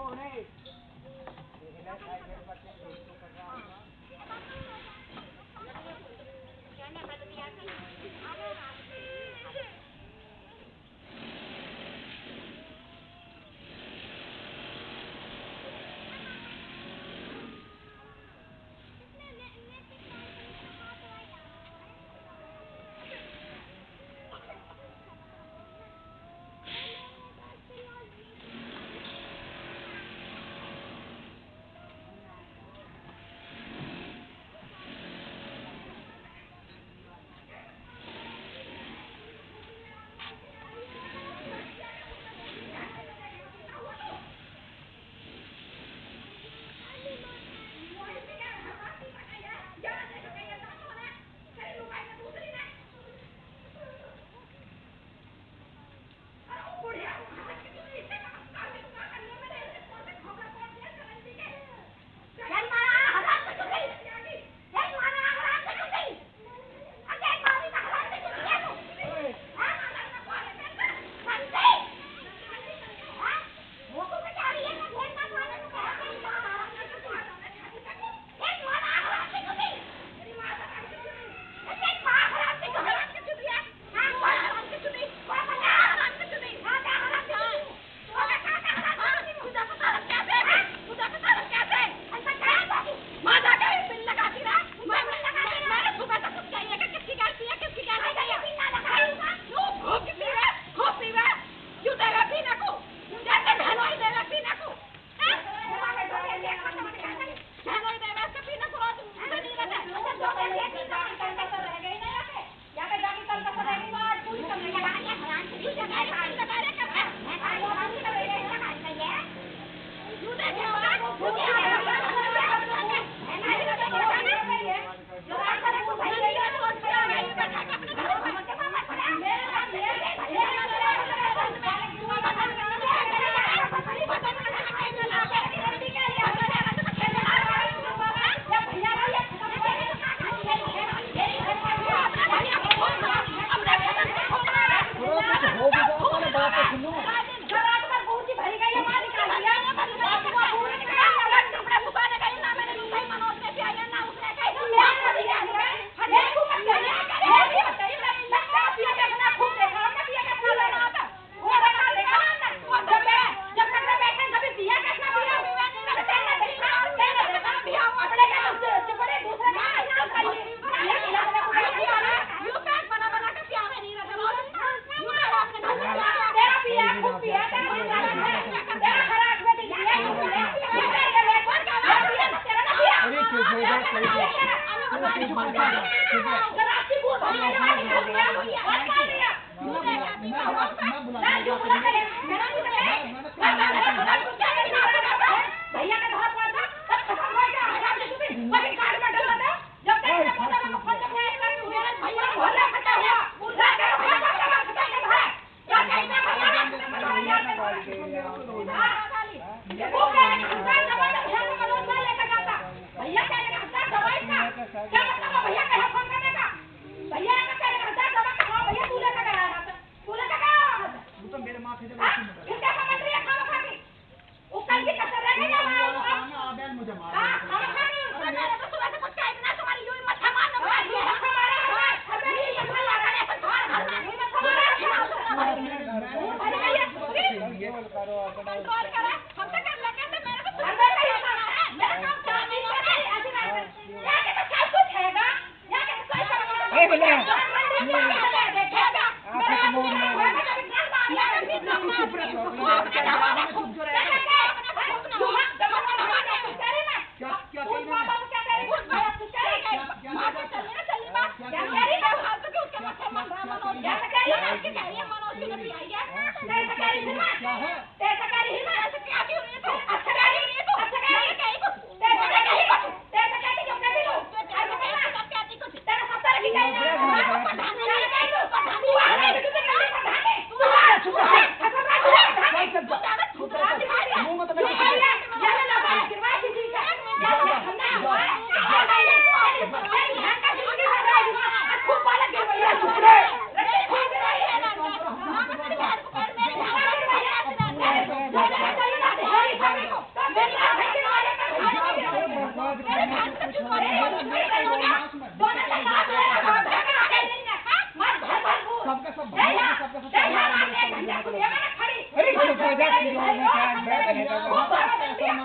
क्या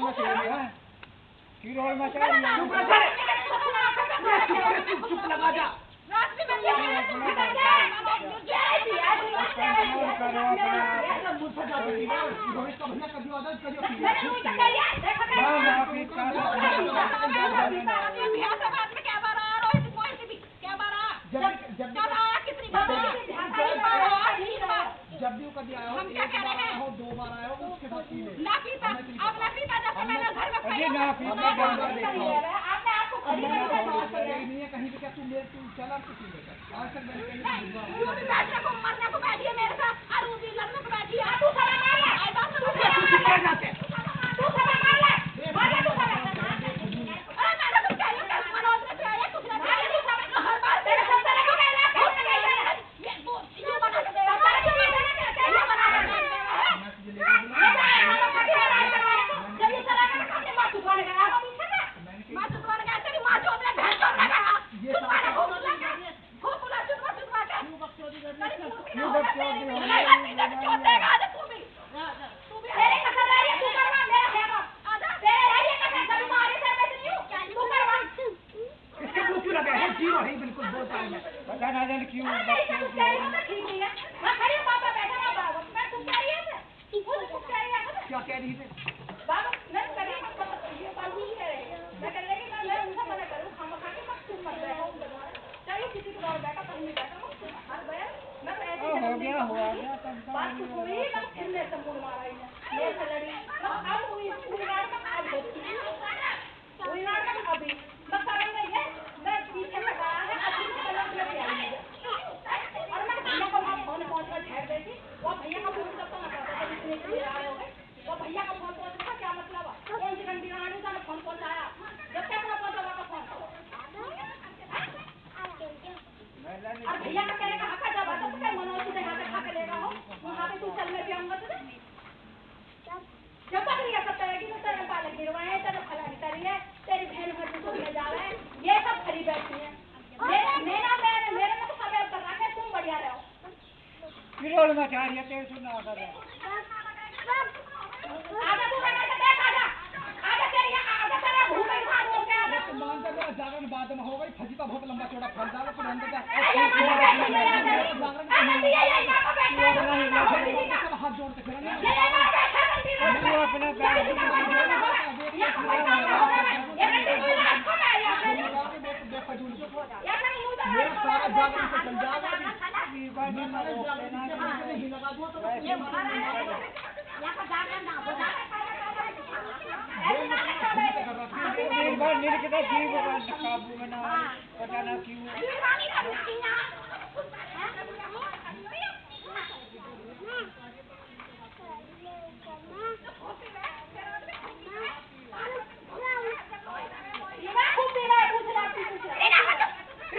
मचा रही है, किरोड़ मचा रही है। चुप लगा जा। जब भी कभी आया हो, एक बार आया हो, 2 बार आया हो, उसके साथ पी ले। ना पीता, अब ना पीता जब से मैंने घर में अरे ना पीता ज्यादा देखो। आपने आपको खरीद नहीं नहीं है कहीं पे क्या तू ले तू चला तू पी ले। आज तक मैंने कहीं नहीं तू भी बैठने को मरने को बैठी है मेरे साथ और वो भी लड़ने को बैठी है। तू साला मार ले, आई बात तू साला मार ले, तू साला मार ले, मार ले तू साला। अरे मैंने कुछ कहा नहीं, मनोज ने किया है कुछ नहीं किया। तू साला हर बार तेरे साथ तेरे को कहना है ये वो ये बना के देगा सारा क्यों नहीं देना क्या क्या बना के देगा। जब ये चला कर खाते मां चुकाने गया आप पीछे से मां चुकाने गया तेरी मां जो अपने भैंस चोर लगा ये सारा हो बोला चुका चुका के क्यों बकचोदी हो रही है चोर देगा आज तू भी तेरे कसर रही है तू करवा मेरा है आजा तेरे रही है कसर कभी मारे सर में नहीं हूं तू करवा इसके मुंह क्यों लगे हैं? जीरो है बिल्कुल बोलता है मैं। पता ना जाने क्यों बकचोदी ठीक नहीं है मैं खड़ी हूं पापा बैठा ना बाबा मैं चुप कह रही है तू चुप कह रही है क्या कह रही है? बाबा मैं कर रही हूं ये बात नहीं कह रही मैं कर लेगी मैं उनसे मना करूं हम खा के मत तुम मत बैठो चाहिए किसी के बाहर बैठा कहीं बैठा हर बयान मैं ऐसे हो गया बात कुछ हुई बस इनने संपूर्ण मारा ही मेरे से लड़ी अब हुई पूरी रात तक अब होती पूरी रात तक अभी बस करेंगे ये मैं पीछे से गया है अभी से गलत लेके आई है और मैं भैया को वहां फोन कर ठहर गई थी वो भैया का फोन करता ना करता तो इतने के लिए आए हो गए वो भैया का फोन पहुंचा क्या मतलब है कौन सी घंटी रानी का फोन पहुंचाया जब तक ना पहुंचा का फोन और भैया का कहने का हक है जब तो क्या मनोज से यहाँ तक खाके लेगा हो वहाँ पे तू चलने भी आऊंगा तुझे जब तक नहीं सकता है कि मैं तेरे पाले गिरवाए तेरे फलानी करी है तेरी बहन घर से घूमने जा रहे हैं ये सब खरी बैठी है मेरे में तो सब कर रखा है तुम बढ़िया रहो किरोड़ मचा रही है तेरे सुना कर रहा आजा तू बना के देख आजा तेरी आजा तेरा घूमे खा दो क्या मान कर मेरा जागरण बाद में हो गई फजी का बहुत लंबा चौड़ा फल डालो फिर अंदर जा हाथ जोड़ के फिर अपना बैठ मेरा सारा जागरण से चल जाएगा नहीं लगा दो तो एक बार निर्किता जीव काबू में ना पता ना क्यों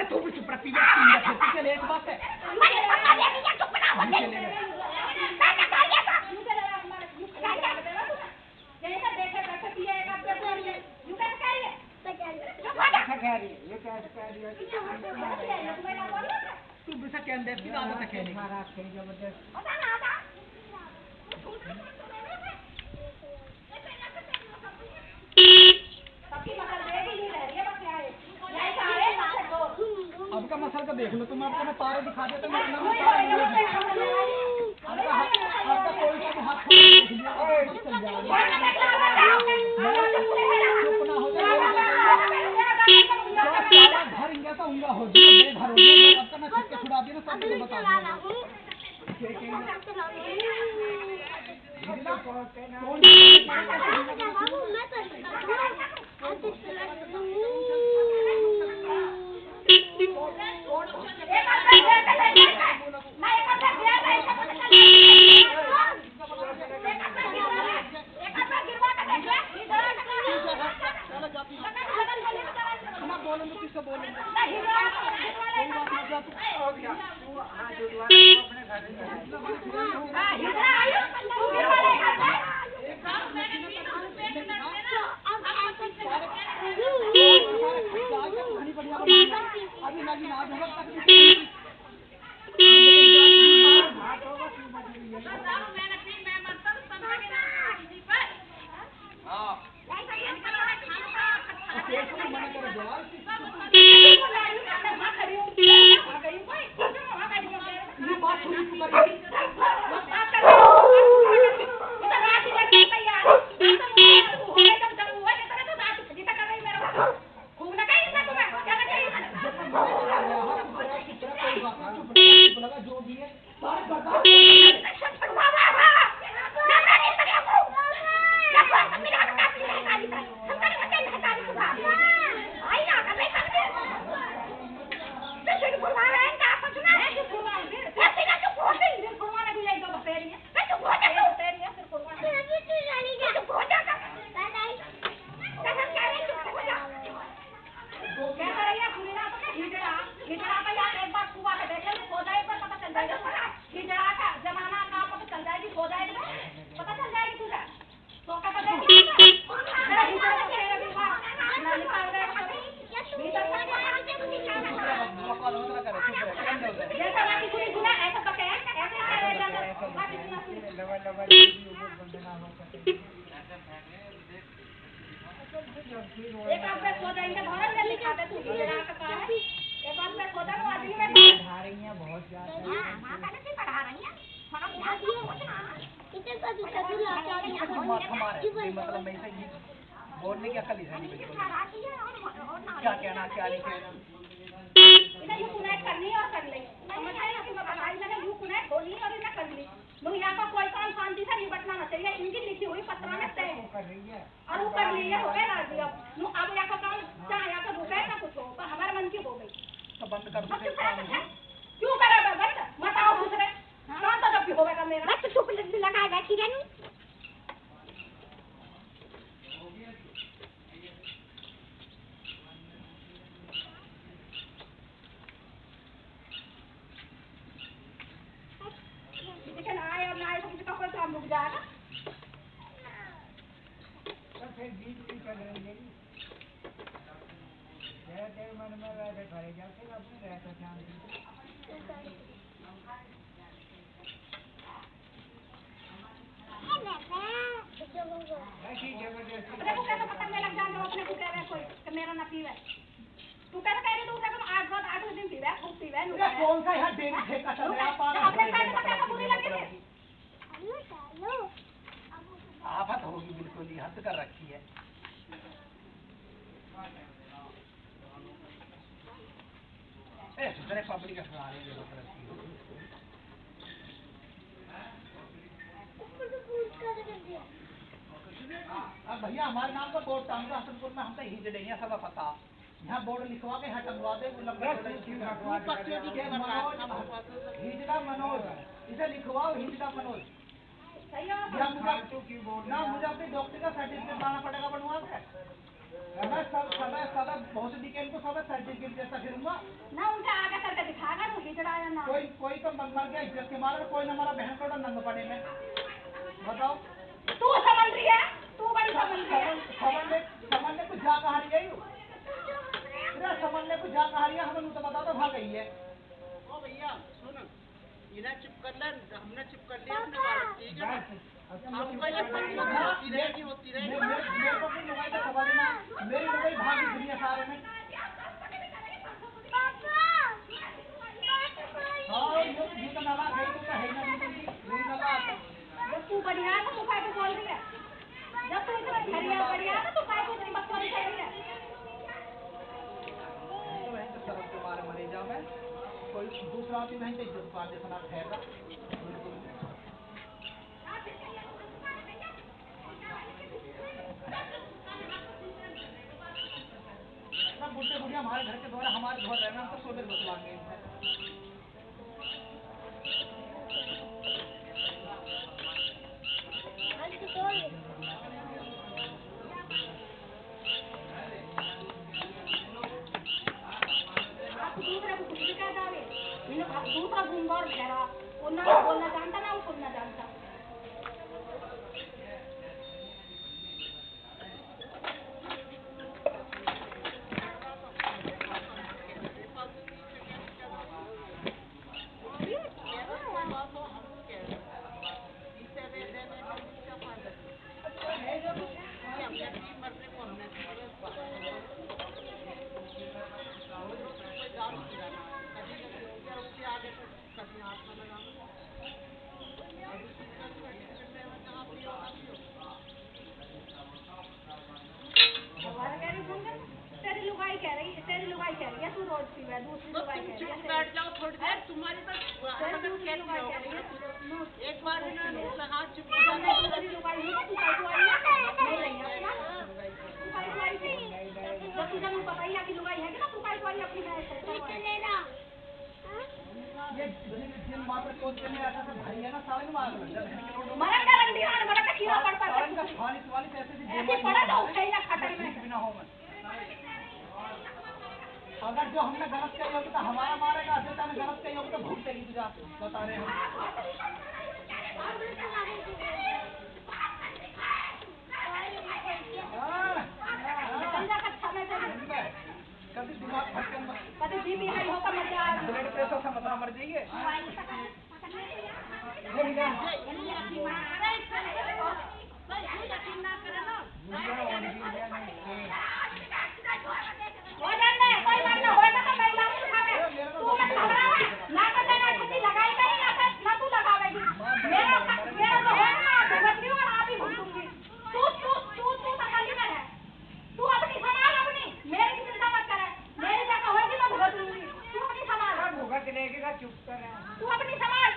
तू भी चुप रखी चले एक बात है तू भी सा कहने की आदत है कहने की जबरदस्त अब का मसल का देख लो तुम आपको मैं तारे दिखा देता हूं आपका कोई सा हाथ चल जाएगा चुप ना हो जाए घर इंगा का उंगा हो जाए घर हो जाए अब का मैं छक्के छुड़ा दिया ना सब को बता दूंगा अभी लगी ना दो यार ये बात थोड़ी सी बड़ी लगा जो भी है सारे बर्दाश्त एक बार पे खो जाएंगे भारत जल्दी खाते तू हीरा का का है एक बार पे खो जाओ आदमी में पढ़ा रही हैं बहुत ज्यादा हां मां पहले से पढ़ा रही है थोड़ा ध्यान दियो इतने सब कभी लाके मतलब मैं से बोलने की अकल ही नहीं बिल्कुल क्या कहना क्या नहीं कहना इन्हें यू कुनेक्ट करनी और कर ले समझ आई ना कि पढ़ाई में यू कुनेक्ट होनी और इन्हें कर ली नो यहाँ का कोई काम शांति से निपटना ना चाहिए इनकी लिखी हुई पत्रा में तय है कर रही है और वो कर ली है हो गया राजी अब नो अब यहाँ का काम चाहे यहाँ का रुके ना कुछ हो पर हमारे मन की हो गई तो बंद कर दो क्यों करे बंद बताओ दूसरे काम तो जब भी होगा मेरा बस चुप लगा बैठी रहनी रुक जाएगा तो फिर बीच भी कर रही है तेरे मन में रहते भरे जा फिर अपने रहते शांति ऐसी जबरदस्ती अपने को कैसे पता लग जाएगा अपने को कह रहा है कोई कि मेरा ना पीवे तू कैसे कह रही तू क्या आज रात 8 दिन पीवे खूब पीवे नु कौन सा यहाँ डेंग ठेका चल रहा है अपने साथ पता बुरी लगी थी आफत होगी बिल्कुल ही हद कर रखी है दूसरे पब्लिक का सुना रही है अब भैया हमारे नाम का बोर्ड टांगा हसनपुर में हमसे हिज नहीं है सब पता यहाँ बोर्ड लिखवा के यहाँ टंगवा दे हिजड़ा मनोज इसे लिखवाओ हिजड़ा मनोज ना मुझे अपनी डॉक्टर का सर्टिफिकेट लाना पड़ेगा बनवा के मैं सब बहुत डिटेल को सब सर्टिफिकेट जैसा फिरूंगा ना उनका आगे करके दिखाएगा तो हिजड़ा या ना कोई तो मर गया इज्जत के मारे कोई न हमारा बहन को नंग पड़े में बताओ तू समझ रही है तू बड़ी समझ रही है समझने कुछ जा कहा रही है समझने कुछ जा कहा रही है हमें तो बता दो भाग गई है ओ भैया सुन इन्हें चुप कर ले हमने चुप कर लिया अपने बारे ठीक है आपका ये होती रहेगी मेरे को अपनी मोबाइल का सवाल ना मेरी मोबाइल भागी दुनिया सारे में हाँ ये तो नाला है तो है ना ये नाला जब तू बढ़िया है तो तू काय को बोल रही है जब तू इतना बढ़िया है तो काय को तेरी बकवास कर रही है तो वहीं तो शर्म के मारे मरे जाओ मैं कोई दूसरा आदमी वहीं तो इज्जत पार जैसा ना ठहरा बुढ़े बुढ़िया हमारे घर के द्वारा हमारे घर रहना हम तो सोलर बसवाएंगे दूसरा घूमगा और घेरा वो ना बोलना जानता ना वो सुनना जानता कह रही है, तेरी लुगाई कह रही है तू रोज पीवे, दूसरी तो लुगाई तुम कह रही चुप है बैठ जाओ थोड़ी देर, तुम्हारी तो तेरी दूसरी लुगाई कह रही है एक बार इन्होंने कहा चुप जब मैं दूसरी लुगाई हूँ तो तू काहे को आई है? नहीं रही है अपना, तू काहे को आई थी? जब तुझे मुझे पता ही है कि लुगाई है कि ना, तू काहे को आई अपनी बहन से? ये जिन मात्र सोचते में ऐसा तो भाई है ना, साले में आग लग जाए। मरन का रंडी हाल बड़ा का कीड़ा पड़ पड़ सालन का खाली वाली ऐसे भी ऐसी पड़ा तो उठे ही ना खटर में। बिना हो मैं अगर जो हमने गलत कही होगी तो हमारा मारेगा, जो तूने गलत कही होगी तो भुगतेगी तुझे, बता रहे हैं हम। कभी दिमाग फटके मत, कभी बीबी हाई होकर मत जा। ब्लड प्रेशर से मत मर जाइए। हो जाने कोई बात ना होएगा तो मैं लाऊं उठावे। तू मत घबरावा, ना तो तेरा छुट्टी लगाई गई ना तू लगावेगी। मेरा तो है ना, भगवती और आप ही भूलूंगी। तू तसल्ली में है, तू अपनी संभाल अपनी, मेरी चिंता मत करे, मेरी जगह होगी मैं भुगत लूंगी, तू अपनी संभाल। भुगत लेगी चुप कर। तू अपनी संभाल।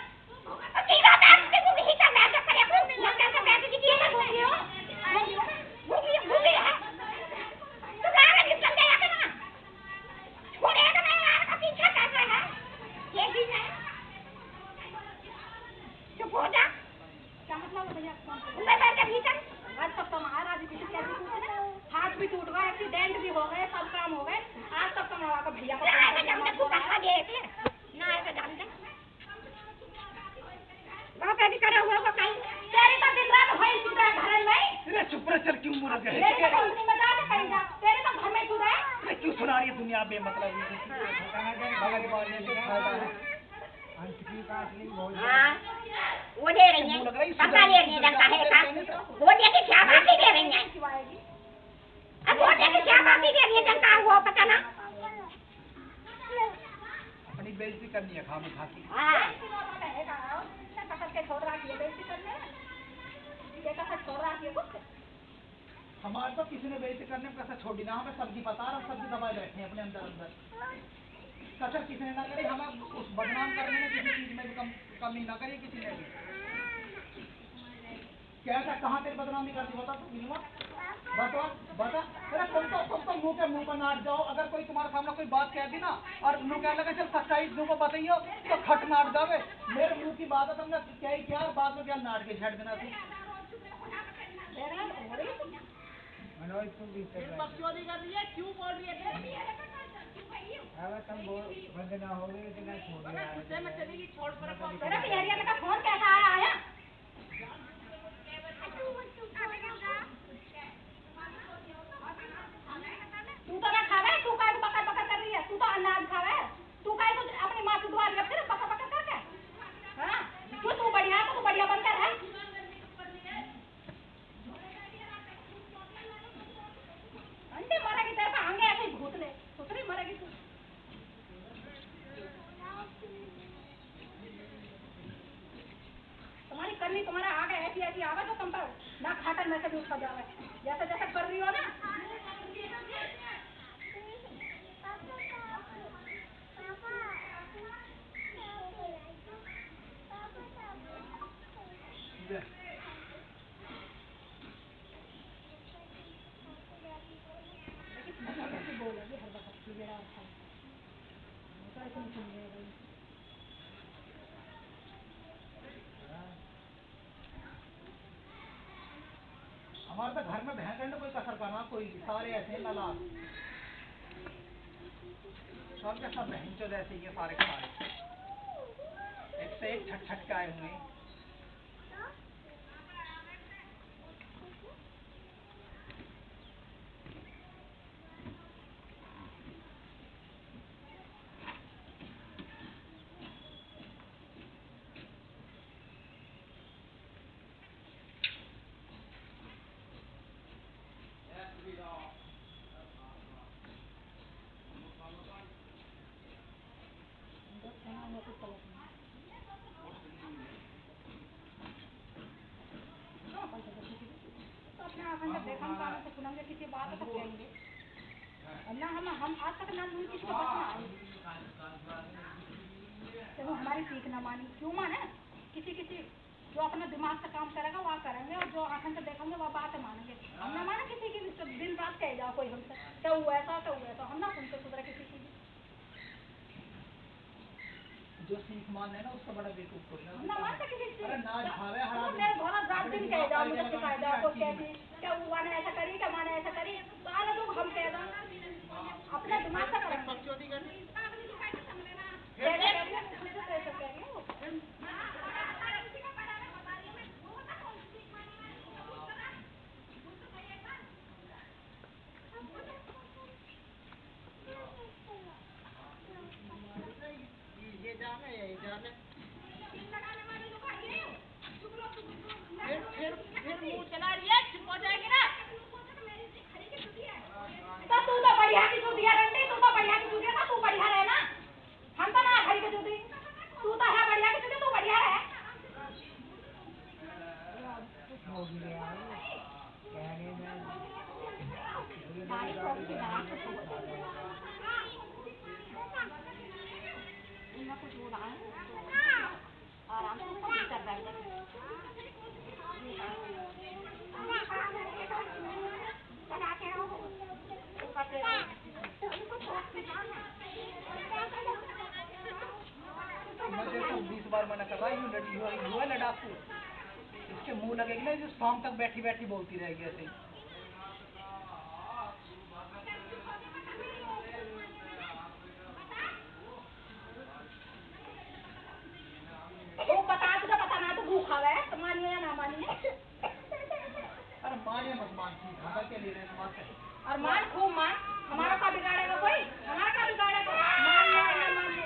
सीधा बैठ के तू नहीं करना है, करे को ना कैसे बैठ की दिए मैं भूखी हूं, भूखी है तू गाना नहीं चल जाएगा ना, छोड़ेगा नहीं यार का पीछा कर रहा है ये भी है। चुप हो जा, क्या मतलब है भैया? मैं बैठ के भीतर आज तक तो महाराज किसी कैसे टूटे, हाथ भी टूट गए, एक्सीडेंट भी हो गए, सब काम हो गए, आज तक तो मारा का भैया को तू कहा दे ना ऐसे जानते वहाँ पे भी करे हुए को कहीं तेरी तो दिन रात होई सुधे घर में। अरे चुप रह, चल क्यों मुड़ गए? तेरी तो कंपनी में जाके कहीं जा, तेरे तो घर में सुधे। अरे क्यों सुना रही है दुनिया बेमतलब? भगवान बात है हाँ, वो दे रही हैं, पता ले रही है डंका है का, वो दे के क्या बातें दे रही हैं? अब वो दे के क्या बातें दे रही है डंका, वो पता ना? अपनी बेइज्जती करनी है खामी खाती। हाँ, हमारे तो किसी ने बेइज्जती करने में कसर छोड़ी ना, हमें सब्जी पता और सब्जी दबाए बैठे हैं अपने अंदर कसर किसी ने ना करी, हमें उस बदनाम करने में किसी चीज में भी कमी ना करी किसी ने भी। कैसा कहाँ तेरी बदनामी करती बता तू विनुआ, बता। अरे तुम तो मुंह के मुंह पर नाट जाओ, अगर कोई तुम्हारे सामने कोई बात कह दी ना और मुंह कहने लगे चल सच्चाई मुंह को बताइयो तो खट नाट जावे। मेरे मुंह की बात है, तुमने क्या ही क्या और बाद में क्या नाट के छेड़ देना थी। बकचोदी कर रही है, क्यों बोल रही है? गुस्से में चलेगी, छोड़ पर तेरा बिहारिया का फोन कैसा आया? तू तो ना खावे, तू काय बकर बकर कर रही है, तू तो अनाज खावे, तू काय तो अपनी माँ की दुआ रख फिर बकर बकर करके। हाँ क्यों तू बढ़िया है तो तू बढ़िया बनकर है। अंडे मरेगी तेरे पे आगे ऐसे ही भूत ले, सुतरी मरेगी तू। तुम्हारी करनी तुम्हारा आगे ऐसी आवे तो तुम पर ना खाटर में से भी उठा जावे, जैसे जैसे कर रही हो ना। हमारे तो घर में भैंस कोई कसर करना कोई सारे ऐसे लला सब के सब बहन चो ऐसे ये सारे एक से एक छट के आए हुए। ना हम आज तक ना उनकी किसी को बचना आए तो वो हमारी सीख ना मानी। क्यों माने? किसी जो अपना दिमाग से काम करेगा वह करेंगे और जो आंखें से देखेंगे वह बात मानेंगे। हम ना माने किसी की तो दिन रात कह जाओ कोई हमसे तो वो ऐसा हम ना सुनते सुधरे किसी की। जो सीख मान है ना उसका बड़ा बेवकूफ हो गया। हम ना मानते किसी चीज। अरे नाच भावे हरा मेरे घर रात दिन कह जाओ मुझे सिखाए जाओ तो कहती क्या हुआ ने ऐसा करी क्या माने ऐसा करी सारे लोग हम कह दो अपने दिमाग से करेंगे। बकचोदी कर ये जाने यही जाने फिर मुंह चला रही है चुप हो जाएगी ना। तो तू तो बढ़िया की चूतिया रंडी तू तो बढ़िया की चूतिया था तू बढ़िया रहे ना। हम तो ना घड़ी की चूती तू तो है बढ़िया की चूती तू बढ़िया रहे। कुछ बोला है आराम से कर मुझे तो 20 बार मना कर रहा है यू है लड़ाकू। इसके मुंह लगेगी ना जो शाम तक बैठी बैठी बोलती रहेगी ऐसे ही। तो बता तुझे पता ना तो भूखा है तो मानिए या ना मानिए। अरे मानिए मत मान की खाना के लिए बात है। और मान खूब मान हमारा का बिगाड़ेगा कोई हमारा का बिगाड़ेगा मान ले या मान ले।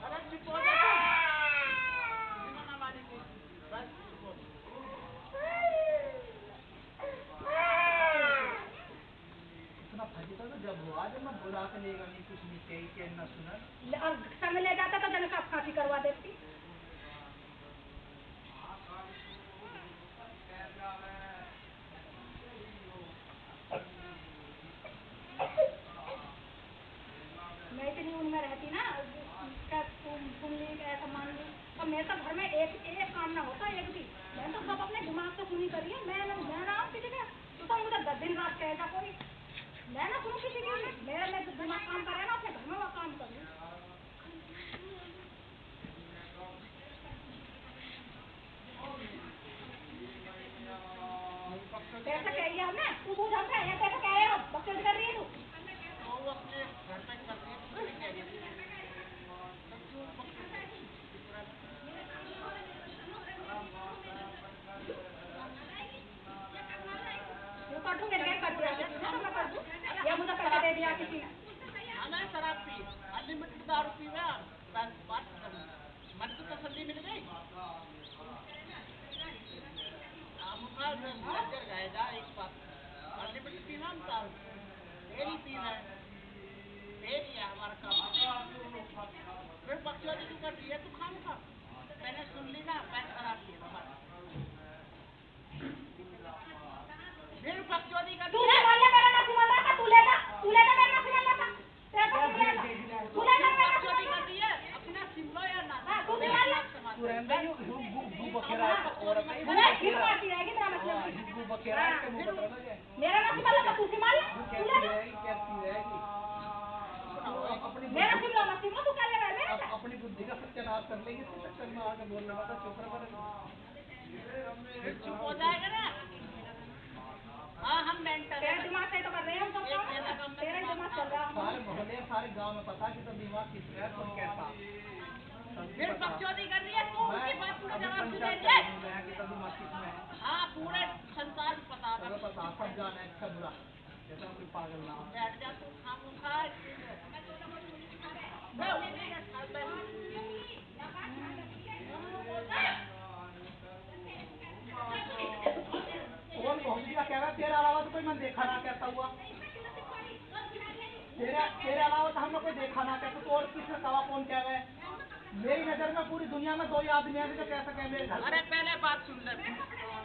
अरे चुप हो जा ना मानेगी बस चुप हो। इतना फजी तो जब हुआ जब मैं बुला के लेगा नहीं कुछ नहीं कही के ना सुना और संग ले जाता तो जन साफ फांसी करवा देती। मैं इतनी उनमें रहती ना सुन ली ऐसा मान ली और मेरे तो घर में एक काम ना होता एक भी। मैं तो सब अपने दिमाग से सुनी करी है। मैं ना किसी का तू तो मुझे 10 दिन रात कहेगा कोई मैं ना सुनू किसी की। मेरा में दिमाग काम करे ना अपने घर में वो काम करूँ। कैसे कह रही है हमने तू पूछ हमसे ये कैसे कह रहे हो बकचोदी कर रही है तू। वो अपने घर पे करती है तू नहीं कह रही वो कर दूँ मेरे घर कर दिया किसी ने तो मैं कर दूँ या मुझे पैसा दे दिया किसी ने। हमें शराब पी अनलिमिटेड दारू पी हुआ बात खत्म मन को तसल्ली मिल गई। नजर गएगा एक बात अनलिमिटेड पीना हम दारू डेली पीना है डेली है हमारा काम। फिर बकचोदी क्यों कर रही है तू खाम खा मैंने सुन ली ना पैर खराब किया हमारा। फिर बकचोदी कर तू ले मेरा ना सिमल रहा तू लेगा मेरा ना सिमल रहा तू लेगा बकचोदी कर रही है अपना सिमलो या ना तू सिमल ले तू रहने यू बखेरा और मुझे ठीक मारती रहेगी मेरा मतलब यू बखेरा के मुंह पता लगे मेरा ना सिमल ले तू सिमल ले तू ले कहती रहेगी अपनी मेरा सिमलो मत सिमलो तू क्या ले रहा है अपनी बुद्धि का सत्यानाश कर लेगी इसके चक्कर में आके बोलने वाला चुप रहा चुप हो जाएगा ना। हाँ हम मेंटल तेरे दिमाग से तो कर रहे हैं हम सब काम तेरा दिमाग चल रहा है। सारे मोहल्ले सारे गांव में पता कि सब दिमाग किस है कौन कैसा। फिर बकचोदी कर रही है तू उसकी बात पूरा जवाब दे दे। कि सब दिमाग किस में है हाँ पूरे संसार को पता है पता सब जाना है अच्छा बुरा जैसा कोई पागल ना हो। बैठ जा तू खाम खा कौन पहुंच गया कह रहा तेरे अलावा तो कोई मैंने देखा ना कहता हुआ तेरे अलावा तो हमने कोई देखा ना कहता तो और किसने कहा कौन कह रहा है। मेरी नजर में पूरी दुनिया में 2 ही आदमी हैं जो कह सके मेरे घर। अरे पहले बात सुन ले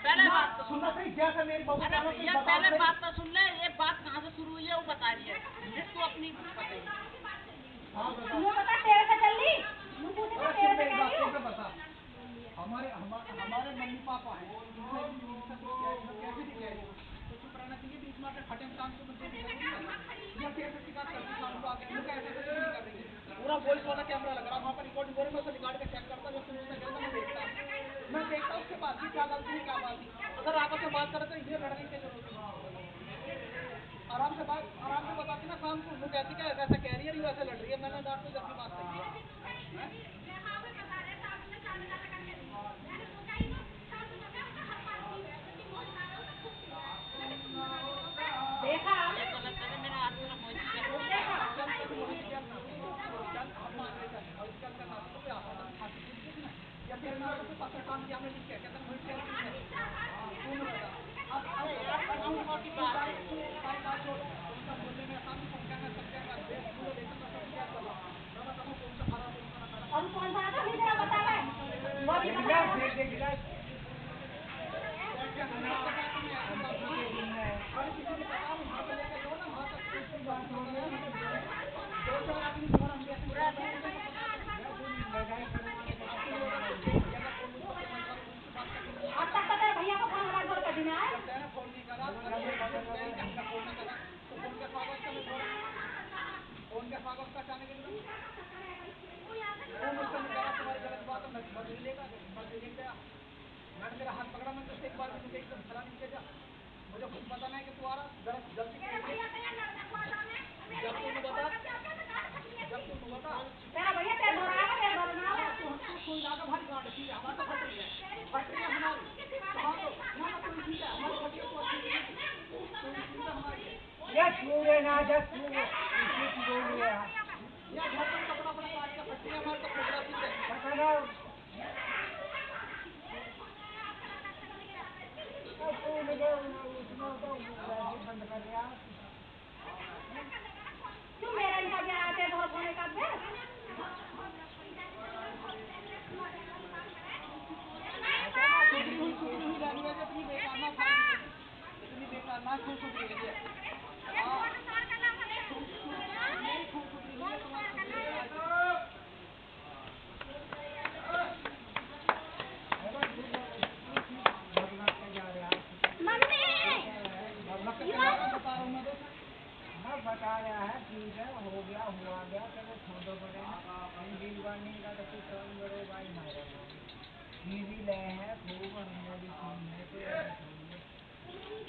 पहले बात तो सुनना सही, जैसे मेरी बहू अरे जानो भैया पहले बात तो सुन ले, ये बात कहाँ से शुरू हुई है वो बता रही है, जिसको अपनी पता है। हाँ बता। मुझे पता तेरे से चल ली मुझे पूछे अरे तेरे सुन से मेरी चल बात, ली कैसे बता। हमारे मम्मी पापा हैं, इनसे कुछ कैसे भी कह रही हो, तो चुप रहना चाहिए, बीच में आके फटे काम को मुझे भी जरूरी है। या फिर ऐसे शिकायत करती शाम को आके, मुझे ऐसे नहीं कर रही है। पूरा वॉइस वाला कैमरा लग रहा, वहाँ पर रिकॉर्डिंग हो रही, मैं उसे निकाल के चेक करता, जो सुनता गया मैं देखता उसके बाद भी क्या गलती है क्या बात है। अगर आपस में बात करें तो ये लड़ने की जरूरत है। आराम से बताती ना शाम को, वो कहती क्या ऐसा कह रही है, वैसे लड़ रही है, मैंने डांट तो जब की बात कही है। देखा ये गलत है, मेरे हाथ में मोहित या फिर मैं आपको पत्र काम किया हमने लिख के कहता हूँ मुझे की बात है बोलने में आसान समझाना समझाना और कौन सा आता नहीं तेरा बता रहा है वो भी बता रहा है अब तक पता है भैया को फोन हमारे घर कभी ना आए मैंने मेरा हाथ पकड़ा, मैंने एक बार मुझे एकदम सलाह नीचे जा, मुझे खुद बताना है कि तू आ रहा जल्दी तेरा भैया तेरे घर आया तेरे घर ना आया कोई लागा भारी गाड़ थी हमारा तो फट रही है हमारी वहाँ तो ना कोई ठीक है हमारी फटिया तो अच्छी है हमारी ये छूरे ना जब इसी की बोल रहा है या घर पर कपड़ा काट के फटिया हमारे तो खोपड़ा ठीक है पता ना तो मुझे उसमें तो बंद कर दिया क्यों मेरा इनका क्या आते घर होने का बे इतनी बेकार ना सोच रही है बता रहा है ठीक है हो गया हुआ गया चलो छोड़ो पड़े दिन बनने का तो कुछ काम करो भाई मारे टीवी ले है खूब हमने भी सुनने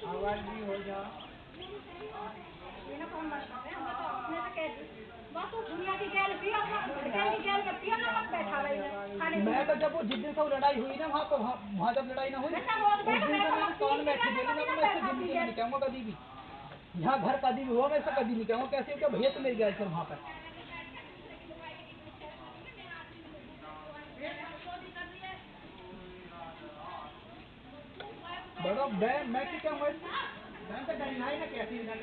तो आवाज भी हो जाओ ये ना कौन बात कर रहे हैं हम तो अपने से कह बस वो दुनिया की जेल पियो दुनिया की जेल में पियो ना मत बैठा रही है खाने मैं तो जब वो जिस दिन से वो लड़ाई हुई ना वहाँ तो वहाँ जब लड़ाई ना हुई उस दिन से मैं कान में ऐसे बोली ना मैं ऐसे जिंदगी में नहीं कहूँगा कभी भी यहाँ घर कभी भी हुआ मैं ऐसा कभी नहीं कहूँगा कैसे क्या भैया तो मेरी गया फिर वहाँ पर बड़ा मैं क्या मैं तो डरी ना कैसी ना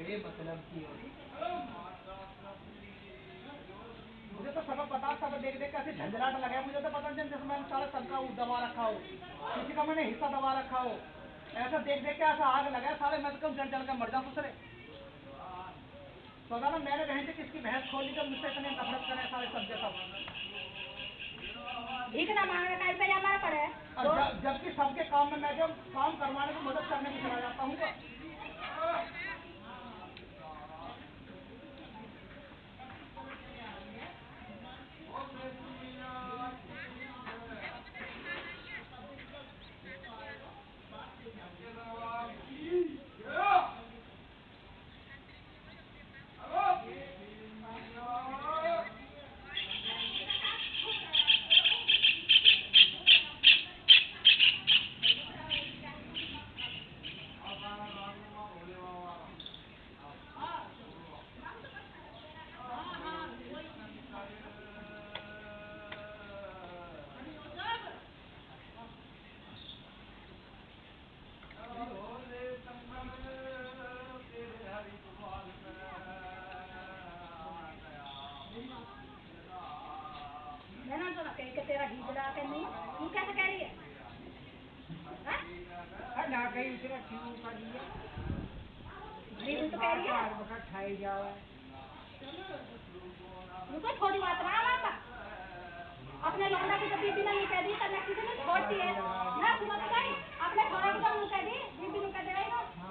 बेमतलब की मुझे तो सब पता सब देख देख कैसे झंझलाट लगा मुझे तो पता नहीं जैसे मैंने सारा सबका दबा रखा हो किसी का मैंने हिस्सा दबा रखा हो ऐसा देख देख के ऐसा आग लगा सारे मैं तो जल जल कर मर जाऊँ दूसरे तो अगर मैंने बहन से किसकी भैंस खोली तो मुझसे इतने नफरत करें सारे सब सब भीख ना मांगने का पे हमारा पड़े और जबकि सबके काम में मैं जब काम करवाने को मदद करने में चला जाता हूँ मैं ना तो कह के तेरा हिजड़ा के नहीं तू कैसे कह रही है ना कहीं उतरा क्यों कर दिया नहीं तो कह रही है वक्त खाई जाओ मुझे थोड़ी बात रहा मामा अपने लौंडा की तो बीबी ने कह दी तन्ना किसी ने छोड़ती है ना सुनो तो भाई अपने छोरे को तो कह दी बीबी ने कह दे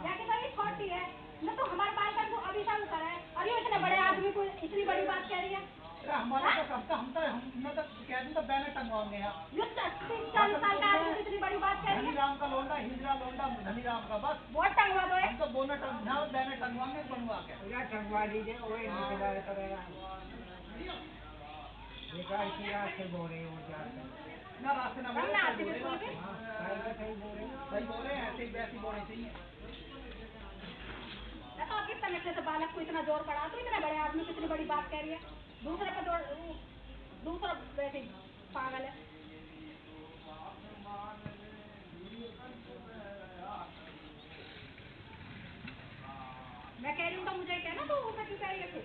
या कि भाई छोड़ती है न तो हमारे बाल का तो अभी तक करे और ये इतने बड़े आदमी को इतनी बड़ी बात कह रही है हमारा तो सबका हमने तो कह दी तो बैनर टंगवाएंगे यहाँ ये 40 साल का आदमी इतनी बड़ी बात कह रही है धनीराम का लोंडा हिजरा लोंडा धनीराम का बस बहुत टंगवा दो हम तो बोनट बैनर टंगवाएंगे बनवा के पूरा टंगवा लीजिए वही निकला करेगा बेकार की रात से बोले वो जाते ना रास्ते ना बोले आती बिल्कुल भी हाँ सही बोले सही बोले ऐसे ही वैसे ही बोलने चाहिए तो किस तरह से बालक को इतना जोर पड़ा तो इतने बड़े आदमी को इतनी बड़ी बात कह रही है दूसरे पर जोर दूसरा वैसे ही पागल है मैं कह रही हूँ तो मुझे कहना तो ऊपर क्यों कह रही है फिर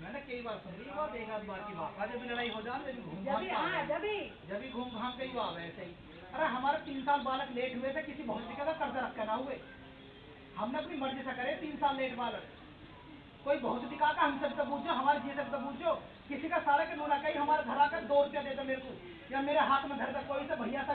मैंने कई बार सुन रही बात एक आध बार की बात जब भी लड़ाई हो जाए जब भी घूम घाम कई बात ऐसे ही अरे हमारे 3 साल बालक लेट हुए थे किसी बहुत का कर्जा रख ना हुए हमने अपनी मर्जी से करे 3 साल लेट बालक कोई बहुत दिखा का हमसे तो पूछो हमारे जी से तो पूछो किसी का सारा के नोना कहीं हमारे घर आकर 2 रुपया दे दो मेरे को या मेरे हाथ में धर कर कोई से भैया